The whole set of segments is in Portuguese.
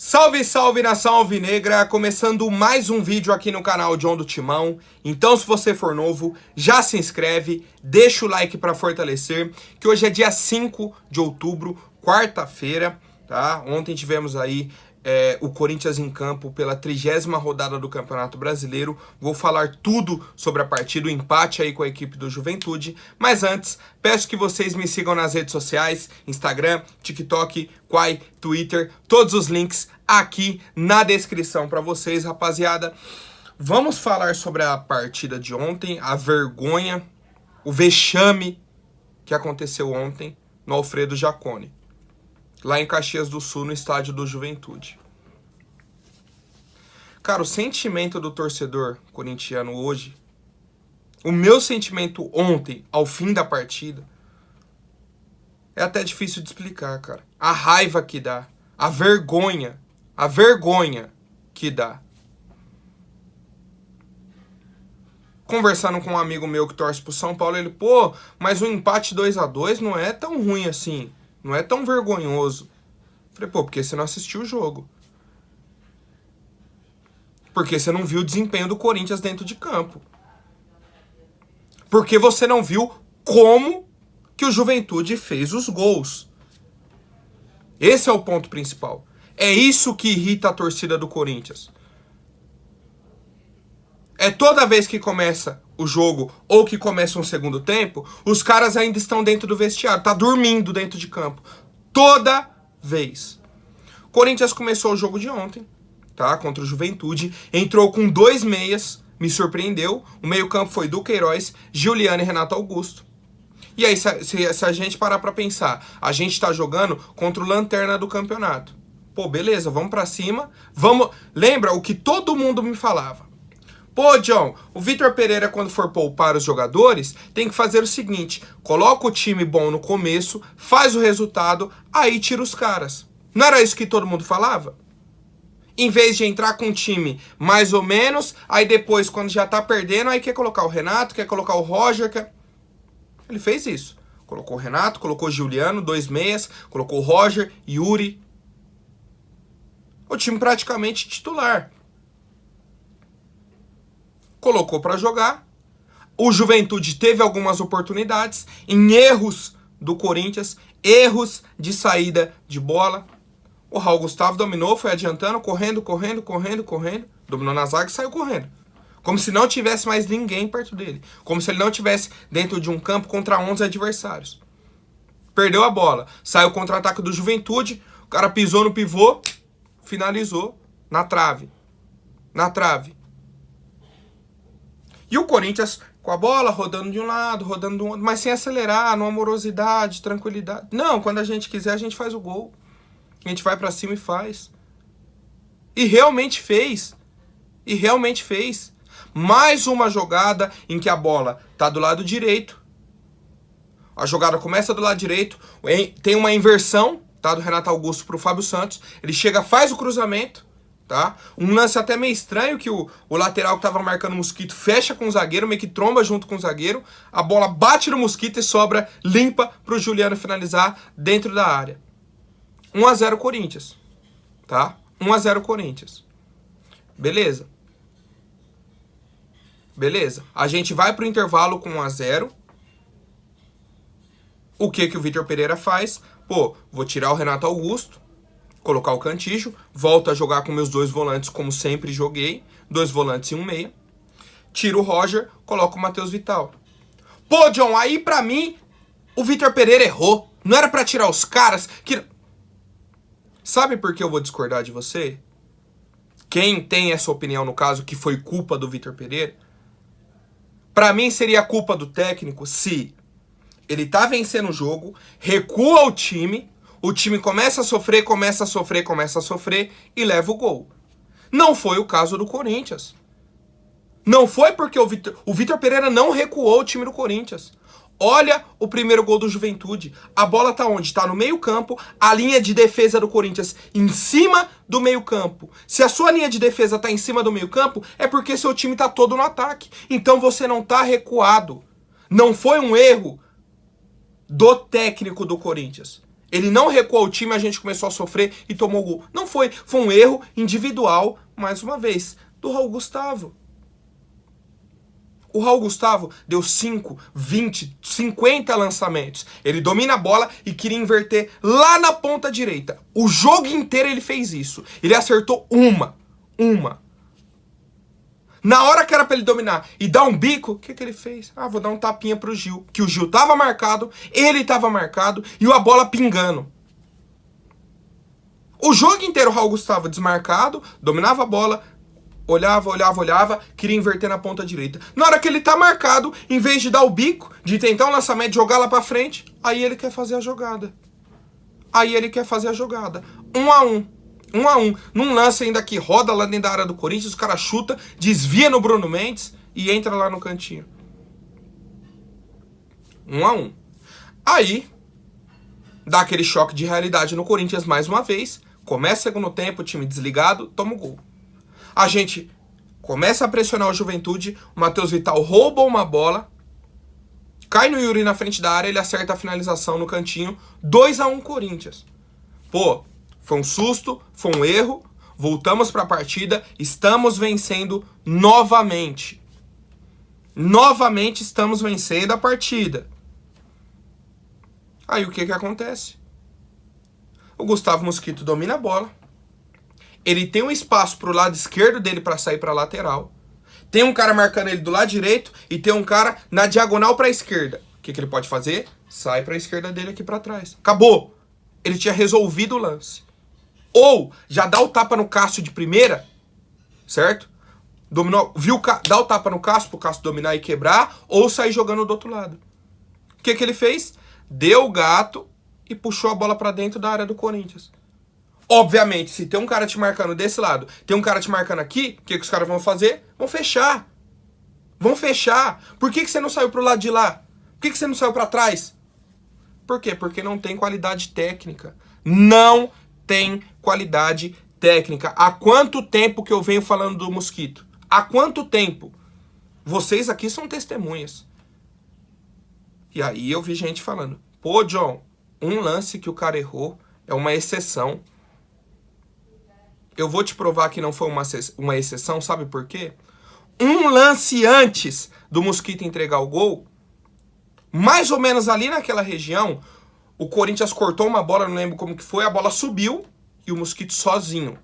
Salve, salve, nação alvinegra! Começando mais um vídeo aqui no canal John do Timão. Então, se você for novo, já se inscreve, deixa o like para fortalecer, que hoje é dia 5 de outubro, quarta-feira, tá? Ontem tivemos aí o Corinthians em campo pela 30ª rodada do Campeonato Brasileiro. Vou falar tudo sobre a partida, o empate aí com a equipe do Juventude. Mas antes, peço que vocês me sigam nas redes sociais, Instagram, TikTok, Quai, Twitter, todos os links aqui na descrição para vocês, rapaziada. Vamos falar sobre a partida de ontem, a vergonha, o vexame que aconteceu ontem no Alfredo Jaconi, lá em Caxias do Sul, no estádio do Juventude. Cara, o sentimento do torcedor corintiano hoje, o meu sentimento ontem, ao fim da partida, é até difícil de explicar, cara. A raiva que dá, a vergonha que dá. Conversando com um amigo meu que torce pro São Paulo, ele, pô, mas o empate 2-2 não é tão ruim assim. Não é tão vergonhoso. Falei, pô, porque você não assistiu o jogo. Porque você não viu o desempenho do Corinthians dentro de campo. Porque você não viu como que o Juventude fez os gols. Esse é o ponto principal. É isso que irrita a torcida do Corinthians. É toda vez que começa o jogo ou que começa um segundo tempo, os caras ainda estão dentro do vestiário, tá dormindo dentro de campo. Toda vez. Corinthians começou o jogo de ontem, tá? Contra o Juventude, entrou com 2 meias, me surpreendeu. O meio-campo foi Duqueiroz, Giuliano e Renato Augusto. E aí, se a gente parar pra pensar, a gente tá jogando contra o lanterna do campeonato. Pô, beleza, vamos pra cima. Vamos. Lembra o que todo mundo me falava? Pô, John, o Vitor Pereira, quando for poupar os jogadores, tem que fazer o seguinte: coloca o time bom no começo, faz o resultado, aí tira os caras. Não era isso que todo mundo falava? Em vez de entrar com um time mais ou menos, aí depois, quando já tá perdendo, aí quer colocar o Renato, quer colocar o Roger, quer... Ele fez isso. Colocou o Renato, colocou o Giuliano, 2 meias, colocou o Roger, Yuri. O time praticamente titular. Colocou para jogar. O Juventude teve algumas oportunidades em erros do Corinthians, erros de saída de bola. O Raul Gustavo dominou, foi adiantando, correndo. Dominou na zaga e saiu correndo. Como se não tivesse mais ninguém perto dele. Como se ele não tivesse dentro de um campo contra 11 adversários. Perdeu a bola. Saiu o contra-ataque do Juventude. O cara pisou no pivô, finalizou na trave. Na trave. E o Corinthians com a bola rodando de um lado, rodando do outro, mas sem acelerar, numa amorosidade, tranquilidade. Não, quando a gente quiser, a gente faz o gol. A gente vai pra cima e faz. E realmente fez. Mais uma jogada em que a bola tá do lado direito. A jogada começa do lado direito, tem uma inversão, tá, do Renato Augusto pro Fábio Santos. Ele chega, faz o cruzamento. Tá? Um lance até meio estranho, que o lateral que tava marcando o Mosquito fecha com o zagueiro, meio que tromba junto com o zagueiro, a bola bate no Mosquito e sobra limpa pro Giuliano finalizar dentro da área. 1-0 Corinthians, tá? 1-0 Corinthians. Beleza. A gente vai pro intervalo com 1-0. O que o Vitor Pereira faz? Pô, vou tirar o Renato Augusto, colocar o Cantillo, volto a jogar com meus 2 volantes como sempre joguei, 2 volantes e 1 meia. Tiro o Roger, coloco o Matheus Vital. Pô, John, aí pra mim o Vitor Pereira errou. Não era pra tirar os caras que... Sabe por que eu vou discordar de você? Quem tem essa opinião, no caso, que foi culpa do Vitor Pereira? Pra mim seria culpa do técnico se ele tá vencendo o jogo, recua o time começa a sofrer e leva o gol. Não foi o caso do Corinthians. Não foi porque o Vitor Pereira não recuou o time do Corinthians. Olha o primeiro gol do Juventude. A bola tá onde? Tá no meio-campo, a linha de defesa do Corinthians em cima do meio-campo. Se a sua linha de defesa tá em cima do meio-campo, é porque seu time tá todo no ataque. Então você não tá recuado. Não foi um erro do técnico do Corinthians. Ele não recuou o time, a gente começou a sofrer e tomou o gol. Não foi. Foi um erro individual, mais uma vez, do Raul Gustavo. O Raul Gustavo deu 5, 20, 50 lançamentos. Ele domina a bola e queria inverter lá na ponta direita. O jogo inteiro ele fez isso. Ele acertou uma. Na hora que era pra ele dominar e dar um bico, o que ele fez? Ah, vou dar um tapinha pro Gil. Que o Gil tava marcado, ele tava marcado e a bola pingando. O jogo inteiro o Raul Gustavo desmarcado, dominava a bola, olhava, queria inverter na ponta direita. Na hora que ele tá marcado, em vez de dar o bico, de tentar um lançamento, de jogar lá pra frente, aí ele quer fazer a jogada. 1 a 1. Num lance ainda que roda lá dentro da área do Corinthians, o cara chuta, desvia no Bruno Mendes e entra lá no cantinho. 1 a 1. Aí, dá aquele choque de realidade no Corinthians mais uma vez. Começa o segundo tempo, time desligado, toma o gol. A gente começa a pressionar o Juventude, o Matheus Vital rouba uma bola, cai no Yuri na frente da área, ele acerta a finalização no cantinho, 2 a 1 Corinthians. Pô, foi um susto, foi um erro, voltamos para a partida, estamos vencendo novamente. Novamente estamos vencendo a partida. Aí o que acontece? O Gustavo Mosquito domina a bola, ele tem um espaço pro lado esquerdo dele para sair para lateral, tem um cara marcando ele do lado direito e tem um cara na diagonal para a esquerda. O que ele pode fazer? Sai para a esquerda dele aqui para trás. Acabou. Ele tinha resolvido o lance. Ou já dá o tapa no Cássio de primeira, certo? Dominou, dá o tapa no Cássio pro Cássio dominar e quebrar, ou sair jogando do outro lado. O que ele fez? Deu o gato e puxou a bola para dentro da área do Corinthians. Obviamente, se tem um cara te marcando desse lado, tem um cara te marcando aqui, o que os caras vão fazer? Vão fechar. Por que você não saiu pro lado de lá? Por que você não saiu para trás? Por quê? Porque não tem qualidade técnica. Não tem qualidade técnica. Há quanto tempo que eu venho falando do Mosquito? Há quanto tempo? Vocês aqui são testemunhas. E aí eu vi gente falando, pô, John, um lance que o cara errou é uma exceção. Eu vou te provar que não foi uma exceção, sabe por quê? Um lance antes do Mosquito entregar o gol, mais ou menos ali naquela região, o Corinthians cortou uma bola, não lembro como que foi, a bola subiu e o Mosquito sozinho.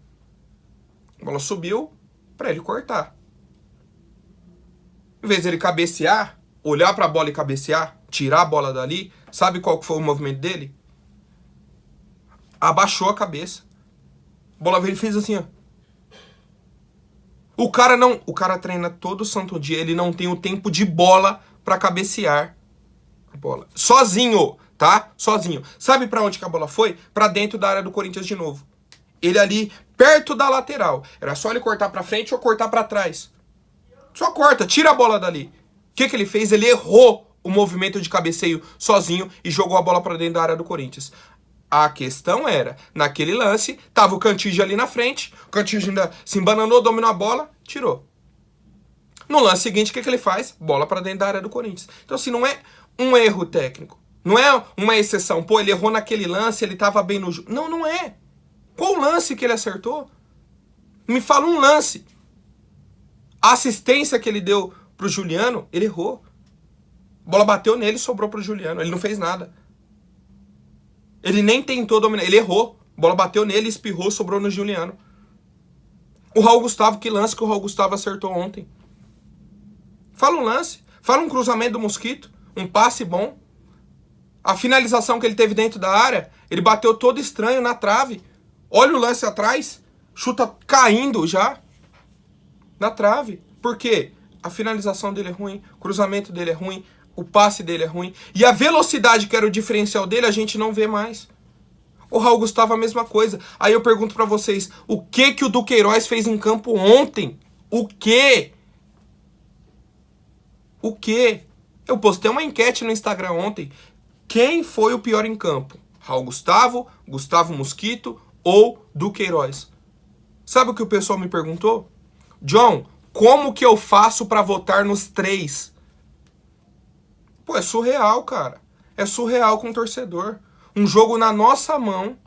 A bola subiu para ele cortar. Em vez de ele cabecear, olhar para a bola e cabecear, tirar a bola dali, sabe qual que foi o movimento dele? Abaixou a cabeça. A bola veio e fez assim, ó. O cara treina todo santo dia, ele não tem o tempo de bola para cabecear a bola. Sozinho, tá? Sozinho. Sabe para onde que a bola foi? Para dentro da área do Corinthians de novo. Ele ali, perto da lateral. Era só ele cortar para frente ou cortar para trás. Só corta, tira a bola dali. O que ele fez? Ele errou o movimento de cabeceio sozinho e jogou a bola para dentro da área do Corinthians. A questão era, naquele lance, tava o Cantígio ali na frente, o Cantígio ainda se embananou, dominou a bola, tirou. No lance seguinte, o que ele faz? Bola para dentro da área do Corinthians. Então, assim, não é um erro técnico. Não é uma exceção. Pô, ele errou naquele lance, ele tava bem no jogo. Não, não é. Qual lance que ele acertou? Me fala um lance. A assistência que ele deu pro Juliano, ele errou. A bola bateu nele e sobrou pro Juliano. Ele não fez nada. Ele nem tentou dominar, ele errou. A bola bateu nele, espirrou, sobrou no Juliano. O Raul Gustavo, que lance que o Raul Gustavo acertou ontem? Fala um lance. Fala um cruzamento do Mosquito. Um passe bom. A finalização que ele teve dentro da área, ele bateu todo estranho na trave. Olha o lance atrás. Chuta caindo já. Na trave. Por quê? A finalização dele é ruim. O cruzamento dele é ruim. O passe dele é ruim. E a velocidade, que era o diferencial dele, a gente não vê mais. O Raul Gustavo a mesma coisa. Aí eu pergunto pra vocês, o que o Duqueiroz fez em campo ontem? O quê? O quê? Eu postei uma enquete no Instagram ontem. Quem foi o pior em campo? Raul Gustavo, Gustavo Mosquito ou Duqueiroz? Sabe o que o pessoal me perguntou? John, como que eu faço pra votar nos 3? Pô, é surreal, cara. É surreal com o torcedor. Um jogo na nossa mão.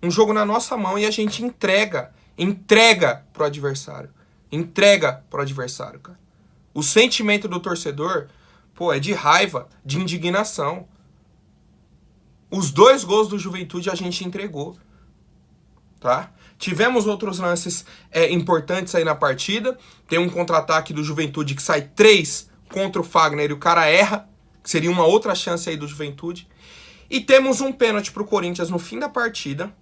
Um jogo na nossa mão e a gente entrega pro adversário. Entrega pro adversário, cara. O sentimento do torcedor, pô, é de raiva, de indignação. Os 2 gols do Juventude a gente entregou, tá? Tivemos outros lances importantes aí na partida. Tem um contra-ataque do Juventude que sai 3 contra o Fagner e o cara erra, que seria uma outra chance aí do Juventude. E temos um pênalti pro Corinthians no fim da partida,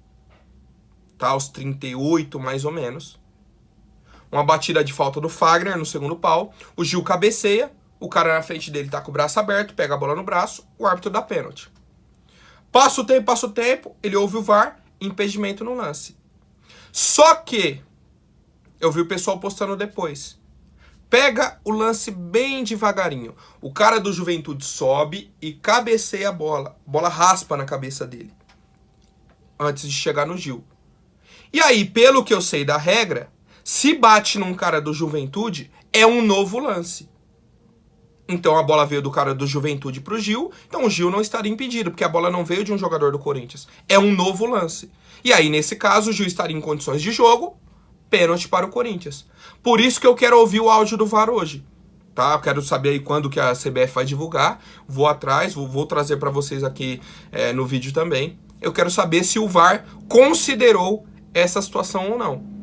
tá? Aos 38 mais ou menos. Uma batida de falta do Fagner no segundo pau. O Gil cabeceia, o cara na frente dele tá com o braço aberto, pega a bola no braço, o árbitro dá pênalti. Passa o tempo, ele ouve o VAR, impedimento no lance. Só que, eu vi o pessoal postando depois, pega o lance bem devagarinho. O cara do Juventude sobe e cabeceia a bola raspa na cabeça dele, antes de chegar no Gil. E aí, pelo que eu sei da regra, se bate num cara do Juventude, é um novo lance. Então a bola veio do cara do Juventude pro Gil, então o Gil não estaria impedido, porque a bola não veio de um jogador do Corinthians. É um novo lance. E aí, nesse caso, o Gil estaria em condições de jogo, pênalti para o Corinthians. Por isso que eu quero ouvir o áudio do VAR hoje. Tá? Eu quero saber aí quando que a CBF vai divulgar. Vou atrás, vou trazer para vocês aqui no vídeo também. Eu quero saber se o VAR considerou essa situação ou não.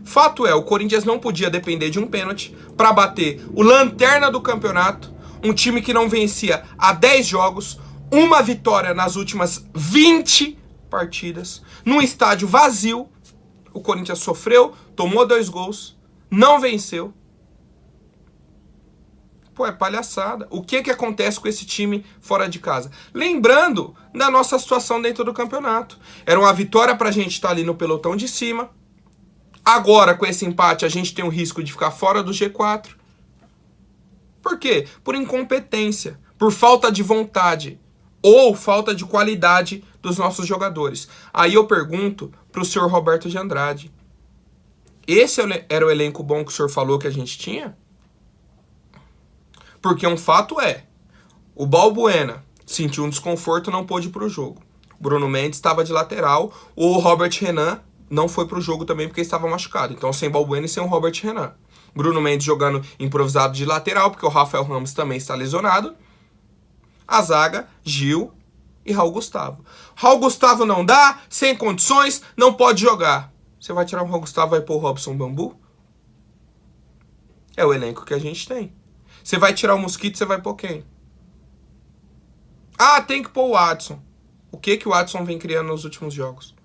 Fato é, o Corinthians não podia depender de um pênalti para bater o lanterna do campeonato, um time que não vencia há 10 jogos, uma vitória nas últimas 20 partidas, num estádio vazio. O Corinthians sofreu, tomou 2 gols, não venceu. Pô, é palhaçada. O que acontece com esse time fora de casa? Lembrando da nossa situação dentro do campeonato. Era uma vitória pra gente estar ali no pelotão de cima. Agora, com esse empate, a gente tem o risco de ficar fora do G4. Por quê? Por incompetência, por falta de vontade ou falta de qualidade dos nossos jogadores. Aí eu pergunto pro senhor Roberto de Andrade. Esse era o elenco bom que o senhor falou que a gente tinha? Porque um fato é, o Balbuena sentiu um desconforto e não pôde ir pro jogo. Bruno Mendes estava de lateral, o Robert Renan não foi pro jogo também porque estava machucado. Então sem Balbuena e sem o Robert Renan. Bruno Mendes jogando improvisado de lateral, porque o Rafael Ramos também está lesionado. A zaga, Gil e Raul Gustavo. Raul Gustavo não dá, sem condições, não pode jogar. Você vai tirar o Raul Gustavo e vai pôr o Robson Bambu? É o elenco que a gente tem. Você vai tirar o Mosquito, você vai pôr quem? Ah, tem que pôr o Adson. O que o Adson vem criando nos últimos jogos?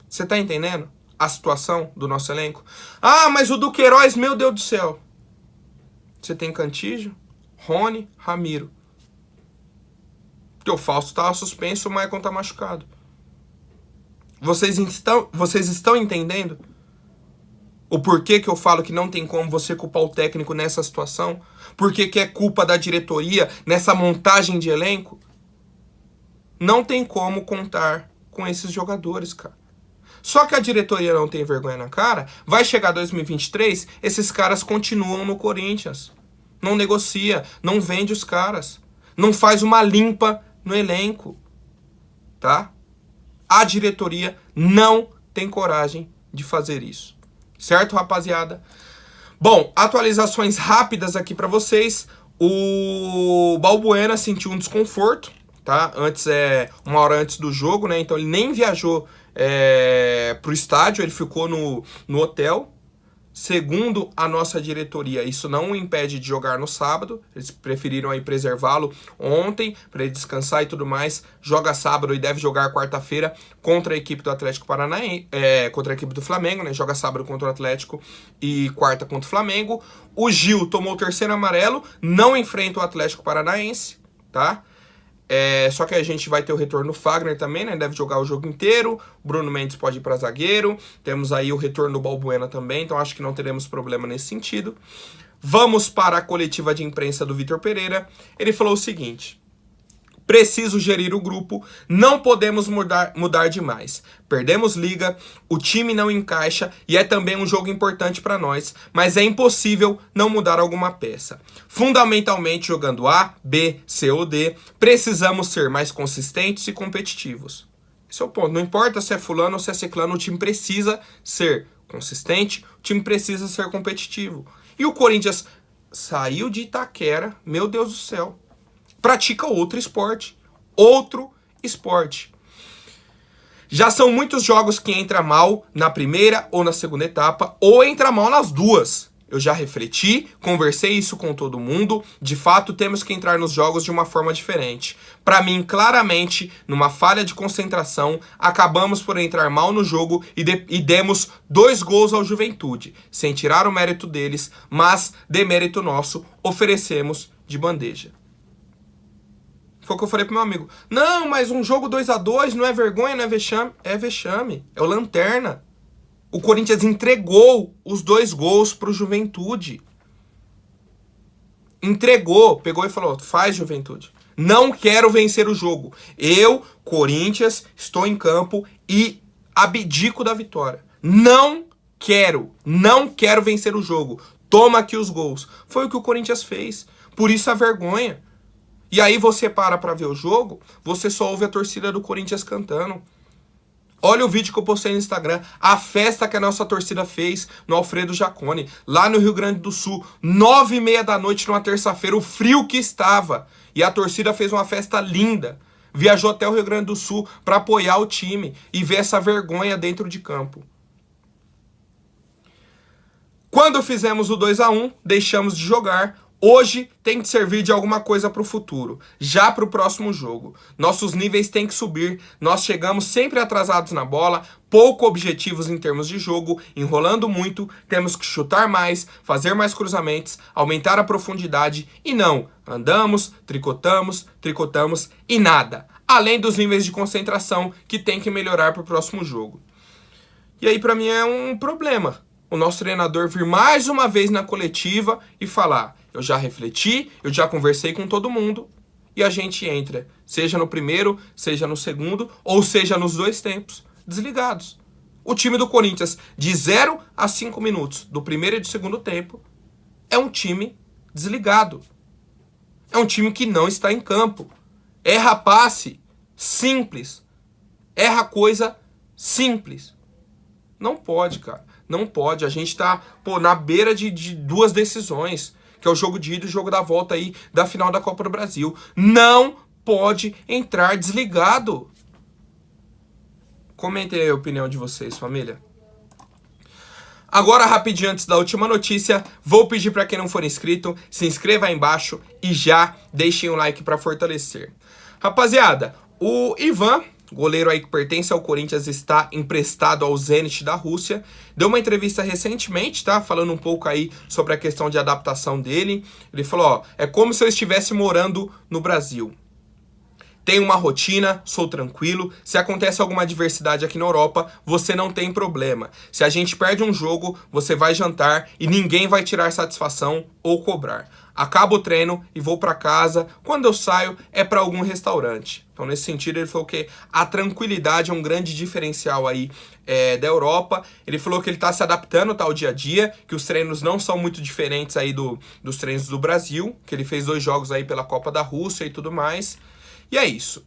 Você tá entendendo a situação do nosso elenco? Ah, mas o Duqueiroz, meu Deus do céu. Você tem Cantígio, Rony, Ramiro. Porque o Fausto tava suspenso, o Maicon tá machucado. Vocês estão entendendo o porquê que eu falo que não tem como você culpar o técnico nessa situação? Porquê que é culpa da diretoria nessa montagem de elenco? Não tem como contar com esses jogadores, cara. Só que a diretoria não tem vergonha na cara. Vai chegar 2023, esses caras continuam no Corinthians. Não negocia, não vende os caras. Não faz uma limpa no elenco. Tá? A diretoria não tem coragem de fazer isso. Certo, rapaziada? Bom, atualizações rápidas aqui pra vocês. O Balbuena sentiu um desconforto, tá? Uma hora antes do jogo, né? Então ele nem viajou pro estádio, ele ficou no hotel. Segundo a nossa diretoria, isso não o impede de jogar no sábado. Eles preferiram aí preservá-lo ontem para ele descansar e tudo mais. Joga sábado e deve jogar quarta-feira contra a equipe do Atlético Paranaense, contra a equipe do Flamengo, né? Joga sábado contra o Atlético e quarta contra o Flamengo. O Gil tomou o 3º amarelo, não enfrenta o Atlético Paranaense, tá? Só que a gente vai ter o retorno do Fagner também, né? Deve jogar o jogo inteiro. Bruno Mendes pode ir para zagueiro. Temos aí o retorno do Balbuena também, então acho que não teremos problema nesse sentido. Vamos para a coletiva de imprensa do Vitor Pereira. Ele falou o seguinte: Preciso gerir o grupo, não podemos mudar demais. Perdemos liga, o time não encaixa e é também um jogo importante para nós, mas é impossível não mudar alguma peça. Fundamentalmente jogando A, B, C ou D, precisamos ser mais consistentes e competitivos. Esse é o ponto. Não importa se é fulano ou se é ciclano, o time precisa ser consistente, o time precisa ser competitivo. E o Corinthians saiu de Itaquera, meu Deus do céu, pratica outro esporte. Já são muitos jogos que entra mal na primeira ou na segunda etapa, ou entra mal nas duas. Eu já refleti, conversei isso com todo mundo. De fato, temos que entrar nos jogos de uma forma diferente. Para mim, claramente, numa falha de concentração, acabamos por entrar mal no jogo e demos 2 gols ao Juventude, sem tirar o mérito deles, mas de mérito nosso, oferecemos de bandeja. Foi o que eu falei pro meu amigo. Não, mas um jogo 2-2 não é vergonha, não é vexame. É vexame, é o lanterna. O Corinthians entregou os 2 gols pro Juventude. Entregou, pegou e falou, faz Juventude. Não quero vencer o jogo. Eu, Corinthians, estou em campo e abdico da vitória. Não quero vencer o jogo. Toma aqui os gols. Foi o que o Corinthians fez. Por isso a vergonha. E aí você para ver o jogo, você só ouve a torcida do Corinthians cantando. Olha o vídeo que eu postei no Instagram, a festa que a nossa torcida fez no Alfredo Jaconi, lá no Rio Grande do Sul, 9h30 da noite numa terça-feira, o frio que estava. E a torcida fez uma festa linda. Viajou até o Rio Grande do Sul para apoiar o time e ver essa vergonha dentro de campo. Quando fizemos o 2-1, deixamos de jogar. Hoje tem que servir de alguma coisa para o futuro, já para o próximo jogo. Nossos níveis têm que subir, nós chegamos sempre atrasados na bola, pouco objetivos em termos de jogo, enrolando muito, temos que chutar mais, fazer mais cruzamentos, aumentar a profundidade e não, andamos, tricotamos e nada. Além dos níveis de concentração que tem que melhorar para o próximo jogo. E aí para mim é um problema. O nosso treinador vir mais uma vez na coletiva e falar, eu já refleti, eu já conversei com todo mundo e a gente entra, seja no primeiro, seja no segundo, ou seja nos 2 tempos, desligados. O time do Corinthians, de 0 a 5 minutos, do primeiro e do segundo tempo, é um time desligado. É um time que não está em campo. Erra passe, simples. Erra coisa simples. Não pode, cara. Não pode. A gente tá, na beira de 2 decisões, que é o jogo de ida e o jogo da volta aí da final da Copa do Brasil. Não pode entrar desligado. Comentem aí a opinião de vocês, família. Agora, rapidinho, antes da última notícia, vou pedir para quem não for inscrito, se inscreva aí embaixo e já deixem um like para fortalecer. Rapaziada, o Ivan, goleiro aí que pertence ao Corinthians, está emprestado ao Zenit da Rússia. Deu uma entrevista recentemente, tá? Falando um pouco aí sobre a questão de adaptação dele. Ele falou, é como se eu estivesse morando no Brasil. Tenho uma rotina, sou tranquilo. Se acontece alguma adversidade aqui na Europa, você não tem problema. Se a gente perde um jogo, você vai jantar e ninguém vai tirar satisfação ou cobrar. Acabo o treino e vou para casa. Quando eu saio, é para algum restaurante. Então, nesse sentido, ele falou que a tranquilidade é um grande diferencial aí da Europa. Ele falou que ele está se adaptando ao dia a dia, que os treinos não são muito diferentes aí dos treinos do Brasil, que ele fez 2 jogos aí pela Copa da Rússia e tudo mais. E é isso.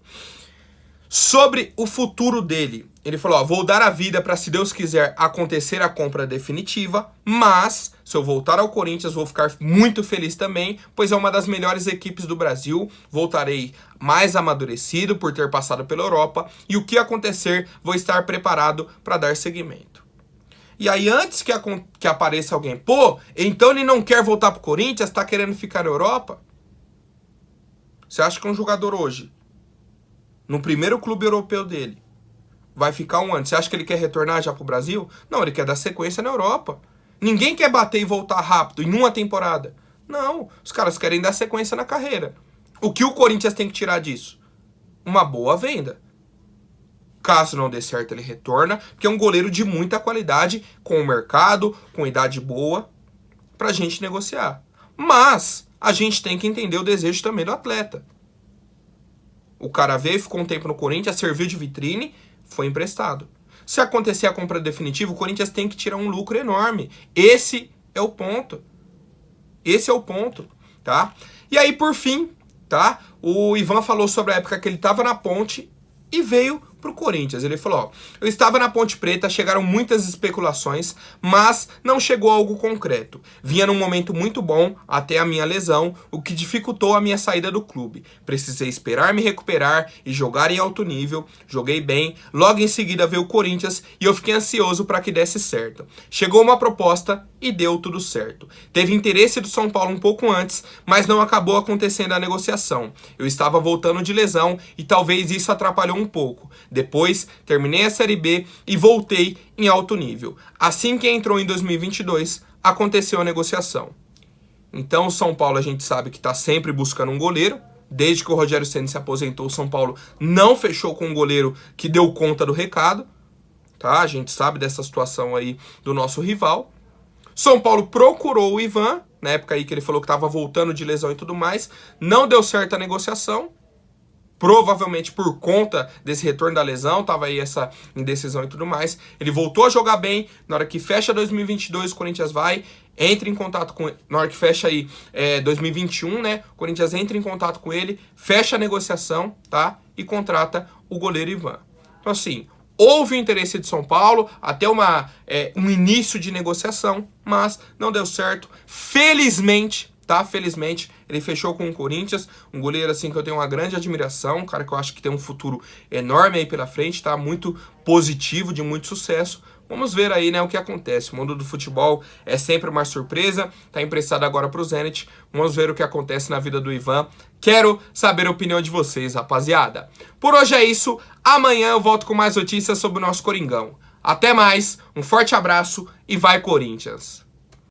Sobre o futuro dele, ele falou, vou dar a vida para, se Deus quiser, acontecer a compra definitiva, mas se eu voltar ao Corinthians, vou ficar muito feliz também, pois é uma das melhores equipes do Brasil, voltarei mais amadurecido por ter passado pela Europa, e o que acontecer, vou estar preparado para dar seguimento. E aí, antes que apareça alguém, então ele não quer voltar para o Corinthians, está querendo ficar na Europa? Você acha que um jogador hoje, no primeiro clube europeu dele, vai ficar um ano? Você acha que ele quer retornar já pro Brasil? Não, ele quer dar sequência na Europa. Ninguém quer bater e voltar rápido em uma temporada. Não, os caras querem dar sequência na carreira. O que o Corinthians tem que tirar disso? Uma boa venda. Caso não dê certo, ele retorna, porque é um goleiro de muita qualidade, com o mercado, com idade boa, pra gente negociar. Mas a gente tem que entender o desejo também do atleta. O cara veio, ficou um tempo no Corinthians, serviu de vitrine, foi emprestado. Se acontecer a compra definitiva, o Corinthians tem que tirar um lucro enorme. Esse é o ponto. Esse é o ponto, tá? E aí, por fim, tá? O Ivan falou sobre a época que ele estava na Ponte e veio pro Corinthians. Ele falou, ó, eu estava na Ponte Preta, chegaram muitas especulações, mas não chegou a algo concreto. Vinha num momento muito bom até a minha lesão, o que dificultou a minha saída do clube. Precisei esperar me recuperar e jogar em alto nível. Joguei bem, logo em seguida veio o Corinthians e eu fiquei ansioso para que desse certo. Chegou uma proposta e deu tudo certo. Teve interesse do São Paulo um pouco antes, mas não acabou acontecendo a negociação. Eu estava voltando de lesão e talvez isso atrapalhou um pouco. Depois, terminei a Série B e voltei em alto nível. Assim que entrou em 2022, aconteceu a negociação. Então, o São Paulo a gente sabe que está sempre buscando um goleiro. Desde que o Rogério Ceni se aposentou, o São Paulo não fechou com um goleiro que deu conta do recado. Tá? A gente sabe dessa situação aí do nosso rival. São Paulo procurou o Ivan, na época aí que ele falou que estava voltando de lesão e tudo mais. Não deu certo a negociação. Provavelmente por conta desse retorno da lesão, tava aí essa indecisão e tudo mais. Ele voltou a jogar bem, na hora que fecha 2022, o Corinthians vai, entra em contato com ele, na hora que fecha aí 2021, né, o Corinthians entra em contato com ele, fecha a negociação, tá, e contrata o goleiro Ivan. Então assim, houve interesse de São Paulo, até um início de negociação, mas não deu certo, felizmente, tá? Felizmente, ele fechou com o Corinthians, um goleiro assim que eu tenho uma grande admiração, um cara que eu acho que tem um futuro enorme aí pela frente, tá? Muito positivo, de muito sucesso. Vamos ver aí, né, o que acontece. O mundo do futebol é sempre uma surpresa, tá emprestado agora pro Zenit. Vamos ver o que acontece na vida do Ivan. Quero saber a opinião de vocês, rapaziada. Por hoje é isso, amanhã eu volto com mais notícias sobre o nosso Coringão. Até mais, um forte abraço e vai Corinthians!